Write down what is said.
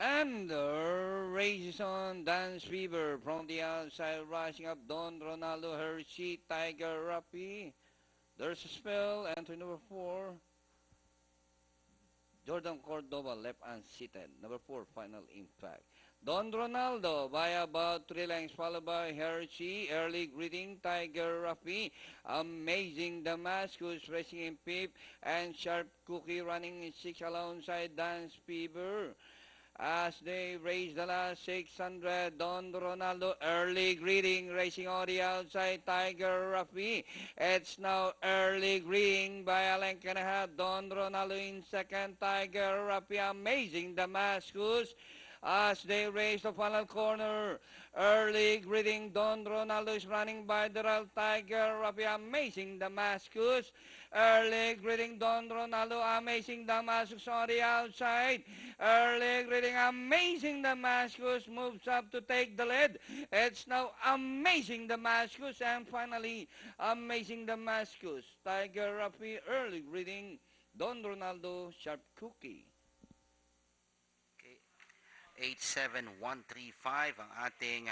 And the race is on. Dance Fever from the outside, rising up. Don Ronaldo, Hershey, Tiger, Rapi. There's a spell. Entry number 4. Jordan Cordova, left unseated. Number 4, Final Impact. Don Ronaldo by about 3 lengths, followed by Hershey, Early Greeting, Tiger Rafi, Amazing Damascus, racing in 5th, and Sharp Cookie running in 6 alongside Dance Fever. As they race the last 600, Don Ronaldo, Early Greeting, racing on the outside, Tiger Rafi. It's now Early Greeting by a length and a half, Don Ronaldo in second, Tiger Rafi, Amazing Damascus. As they race the final corner, Early Greeting, Don Ronaldo is running by the Real Tiger Rafi, Amazing Damascus. Early Greeting, Don Ronaldo, Amazing Damascus on the outside. Early Greeting, Amazing Damascus moves up to take the lead. It's now Amazing Damascus, and finally Amazing Damascus, Tiger Rafi, Early Greeting, Don Ronaldo, Sharp Cookie. Okay. 87135 ang ating